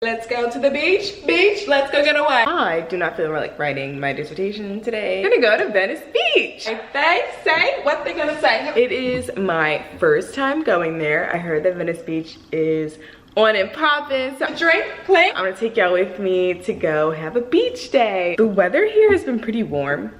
Let's go to the beach. Let's go get away. I do not feel like writing my dissertation today. I'm gonna go to Venice Beach. If they say what they're gonna say. It is my first time going there. I heard that Venice Beach is on and poppin'. So drink, clink. I'm gonna take y'all with me to go have a beach day. The weather here has been pretty warm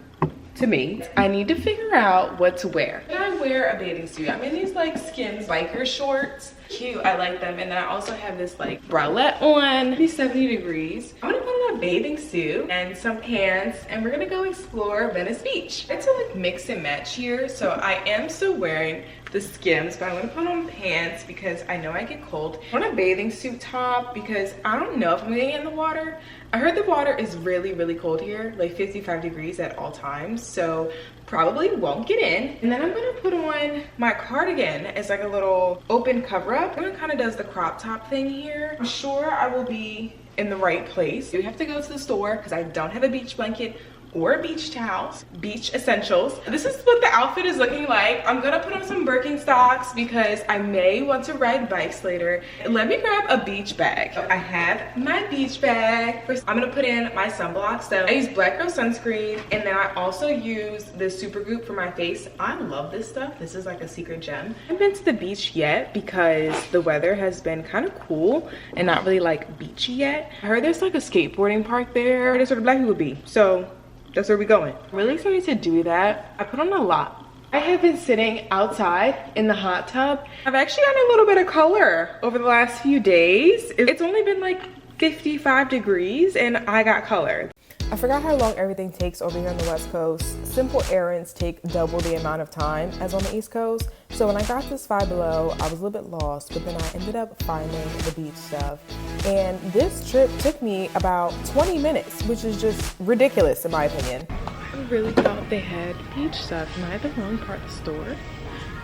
to me. I need to figure out what to wear. Can I wear a bathing suit? I'm in these like Skims biker shorts. Cute, I like them. And then I also have this like bralette on. It's 70 degrees. I'm gonna put on a bathing suit and some pants and we're gonna go explore Venice Beach. I like to like mix and match here. So I am still wearing the Skims, but I'm gonna put on pants because I know I get cold. I want a bathing suit top because I don't know if I'm gonna get in the water. I heard the water is really, really cold here, like 55 degrees at all times. So probably won't get in. And then I'm gonna put on my cardigan as like a little open cover up. It kind of does the crop top thing here. I'm sure I will be in the right place. We have to go to the store because I don't have a beach blanket or beach towels, beach essentials. This is what the outfit is looking like. I'm gonna put on some Birkenstocks because I may want to ride bikes later. Let me grab a beach bag. So I have my beach bag. First, I'm gonna put in my sunblock. So I use Black Girl sunscreen and then I also use this Supergoop for my face. I love this stuff. This is like a secret gem. I haven't been to the beach yet because the weather has been kind of cool and not really like beachy yet. I heard there's like a skateboarding park there. That's where the black people be. So that's where we're going. Really excited to do that. I put on a lot. I have been sitting outside in the hot tub. I've actually gotten a little bit of color over the last few days. It's only been like 55 degrees and I got color. I forgot how long everything takes over here on the West Coast. Simple errands take double the amount of time as on the East Coast. So when I got to Five Below, I was a little bit lost, but then I ended up finding the beach stuff. And this trip took me about 20 minutes, which is just ridiculous in my opinion. I really thought they had beach stuff. Am I at the wrong part of the store?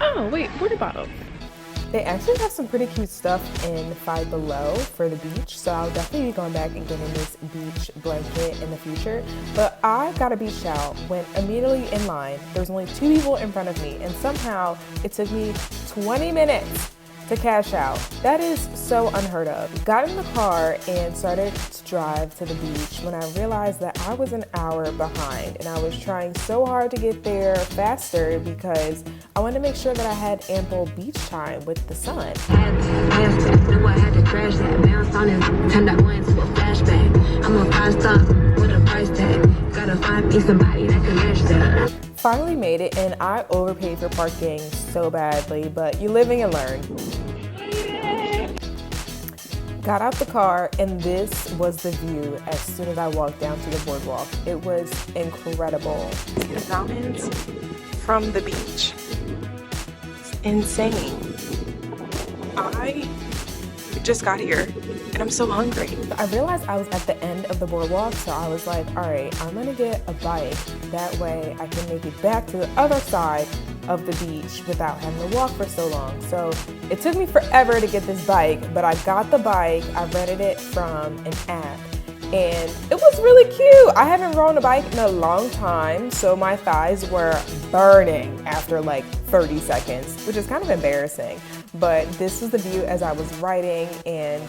Oh, wait, water bottle. They actually have some pretty cute stuff in Five Below for the beach, so I'll definitely be going back and getting this beach blanket in the future. But I got a beach towel, went immediately in line. There was only 2 people in front of me, and somehow it took me 20 minutes to cash out. That is so unheard of. Got in the car and started to drive to the beach when I realized that I was an hour behind and I was trying so hard to get there faster because I wanted to make sure that I had ample beach time with the sun. I had to crash that, bounce on it, turned that one into a flashback. I'm a 5-star with a price tag. Gotta find me somebody that can match that. Finally made it, and I overpaid for parking so badly, but you live and you learn. Got out the car, and this was the view as soon as I walked down to the boardwalk. It was incredible. The mountains from the beach. It's insane. I just got here and I'm so hungry. I realized I was at the end of the boardwalk, so I was like, all right, I'm gonna get a bike. That way I can make it back to the other side of the beach without having to walk for so long. So it took me forever to get this bike, but I got the bike. I rented it from an app and it was really cute. I haven't rode a bike in a long time, so my thighs were burning after like 30 seconds, which is kind of embarrassing. But this was the view as I was riding, and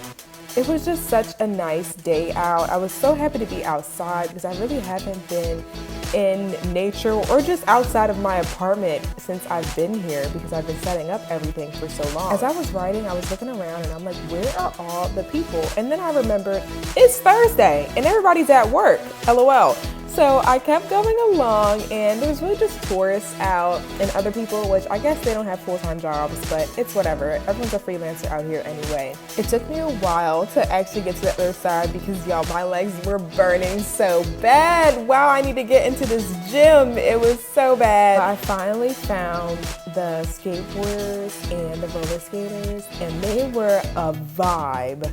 it was just such a nice day out. I was so happy to be outside because I really haven't been in nature or just outside of my apartment since I've been here because I've been setting up everything for so long. As I was riding, I was looking around and I'm like, where are all the people? And then I remembered it's Thursday and everybody's at work, LOL. So I kept going along and there was really just tourists out and other people, which I guess they don't have full-time jobs, but it's whatever. Everyone's a freelancer out here anyway. It took me a while to actually get to the other side because y'all, my legs were burning so bad. Wow, I need to get into this gym. It was so bad. I finally found the skateboarders and the roller skaters and they were a vibe.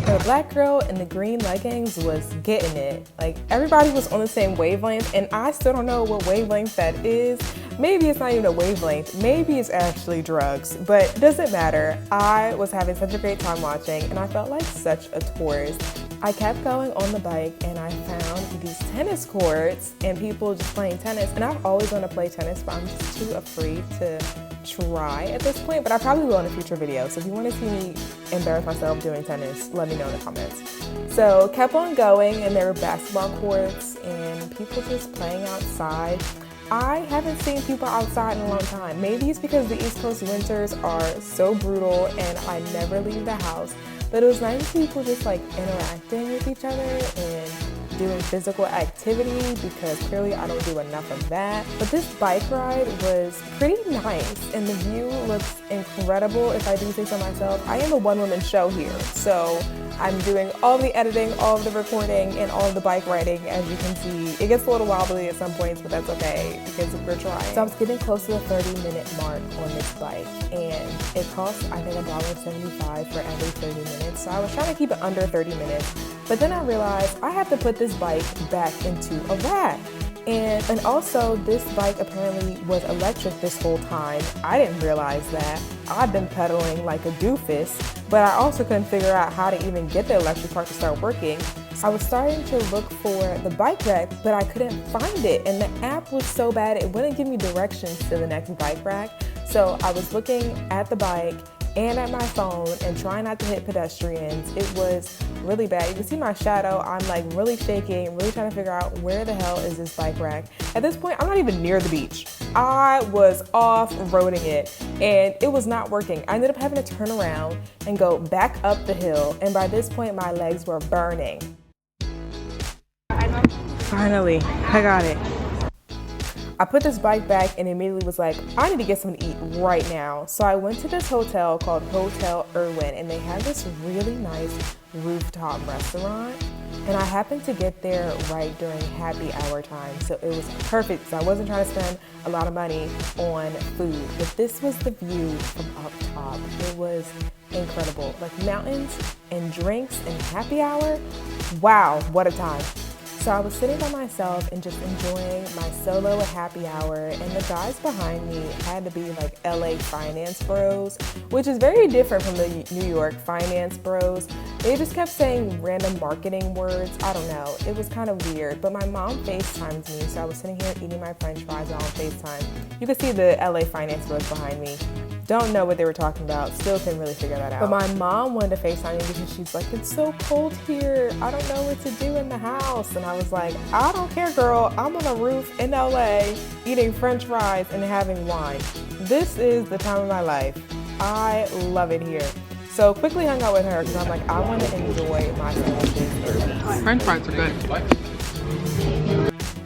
The black girl in the green leggings was getting it. Like everybody was on the same wavelength and I still don't know what wavelength that is. maybe it's not even a wavelength, maybe it's actually drugs, but it doesn't matter. I was having such a great time watching and I felt like such a tourist. I kept going on the bike and I found these tennis courts and people just playing tennis, and I've always wanted to play tennis, but I'm just too afraid to try at this point, but I probably will in a future video. So if you want to see me embarrass myself doing tennis, let me know in the comments. So kept on going, and there were basketball courts and people just playing outside. I haven't seen people outside in a long time. Maybe it's because the East Coast winters are so brutal and I never leave the house, but it was nice to see people just like interacting with each other and doing physical activity, because clearly I don't do enough of that. But this bike ride was pretty nice and the view looks incredible, if I do say so myself. I am a one-woman show here, so I'm doing all the editing, all of the recording, and all of the bike riding. As you can see, it gets a little wobbly at some points, but that's okay because we're trying. So I was getting close to the 30-minute mark on this bike, and it cost, I think, $1.75 for every 30 minutes. So I was trying to keep it under 30 minutes, but then I realized I have to put this bike back into a rack. And also, this bike apparently was electric this whole time. I didn't realize that. I've been pedaling like a doofus, but I also couldn't figure out how to even get the electric part to start working. I was starting to look for the bike rack, but I couldn't find it, and the app was so bad it wouldn't give me directions to the next bike rack. So I was looking at the bike and at my phone and trying not to hit pedestrians. It was really bad. You can see my shadow. I'm like really shaking, really trying to figure out where the hell is this bike rack. At this point, I'm not even near the beach. I was off-roading it and it was not working. I ended up having to turn around and go back up the hill, and by this point my legs were burning. Finally, I got it. I put this bike back and immediately was like, I need to get something to eat right now. So I went to this hotel called Hotel Irwin, and they had this really nice rooftop restaurant. And I happened to get there right during happy hour time. So it was perfect because I wasn't trying to spend a lot of money on food. But this was the view from up top. It was incredible. Like mountains and drinks and happy hour. Wow, what a time. So I was sitting by myself and just enjoying my solo happy hour, and the guys behind me had to be like LA finance bros, which is very different from the New York finance bros. They just kept saying random marketing words. I don't know. It was kind of weird, but my mom FaceTimed me, so I was sitting here eating my French fries on FaceTime. You can see the LA finance bros behind me. Don't know what they were talking about. Still couldn't really figure that out. But my mom wanted to FaceTime me because she's like, it's so cold here. I don't know what to do in the house. And I was like, I don't care, girl. I'm on a roof in LA eating French fries and having wine. This is the time of my life. I love it here. So quickly hung out with her because I'm like, I want to enjoy myself. French fries are good.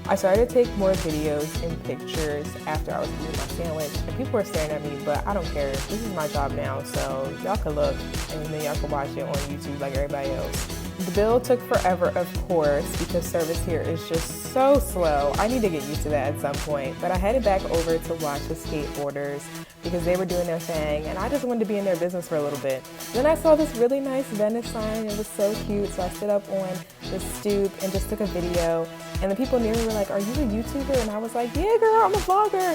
I started to take more videos and pictures after I was eating my sandwich, and people were staring at me, but I don't care. This is my job now, so y'all can look and then y'all can watch it on YouTube like everybody else. The bill took forever, of course, because service here is just so slow. I need to get used to that at some point, but I headed back over to watch the skateboarders because they were doing their thing, and I just wanted to be in their business for a little bit. Then I saw this really nice Venice sign. It was so cute, so I stood up on the stoop and just took a video, and the people near me were like, are you a YouTuber? And I was like, yeah, girl, I'm a vlogger.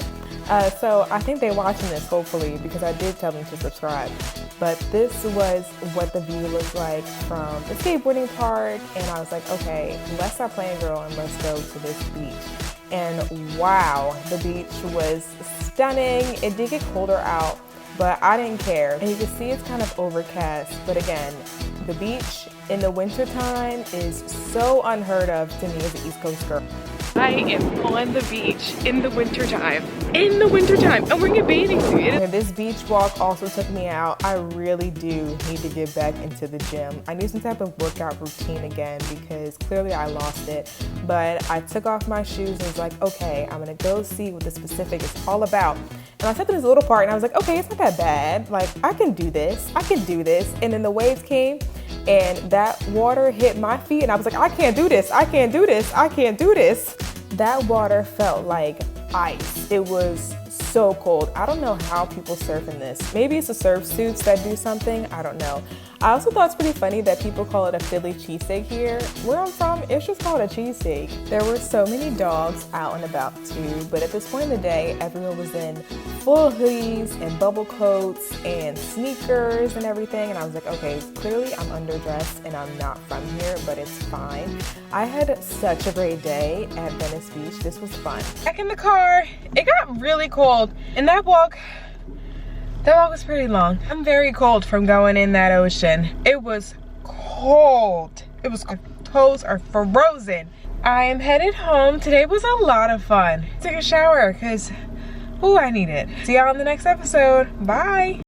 So I think they're watching this, hopefully, because I did tell them to subscribe. But this was what the view looked like from the skateboarding park, and I was like, okay, let's stop playing, girl, and let's go to this beach. And wow, the beach was stunning. It did get colder out, but I didn't care. And you can see it's kind of overcast, but again, the beach in the wintertime is so unheard of to me as an East Coast girl. I am on the beach in the wintertime. In the wintertime. I'm wearing a bathing suit. And this beach walk also took me out. I really do need to get back into the gym. I need some type of workout routine again because clearly I lost it. But I took off my shoes and was like, okay, I'm gonna go see what this Pacific is all about. And I took this little part and I was like, okay, it's not that bad. Like, I can do this. I can do this. And then the waves came and that water hit my feet and I was like, I can't do this. I can't do this. I can't do this. That water felt like ice. It was so cold. I don't know how people surf in this. Maybe it's the surf suits that do something. I don't know. I also thought it's pretty funny that people call it a Philly cheesesteak here. Where I'm from, it's just called a cheesesteak. There were so many dogs out and about too, but at this point in the day, everyone was in full hoodies and bubble coats and sneakers and everything, and I was like, okay, clearly I'm underdressed and I'm not from here, but it's fine. I had such a great day at Venice Beach. This was fun. Back in the car, it got really cold, and that walk was pretty long. I'm very cold from going in that ocean. It was cold. My toes are frozen. I am headed home. Today was a lot of fun. Took a shower because, I need it. See y'all in the next episode. Bye.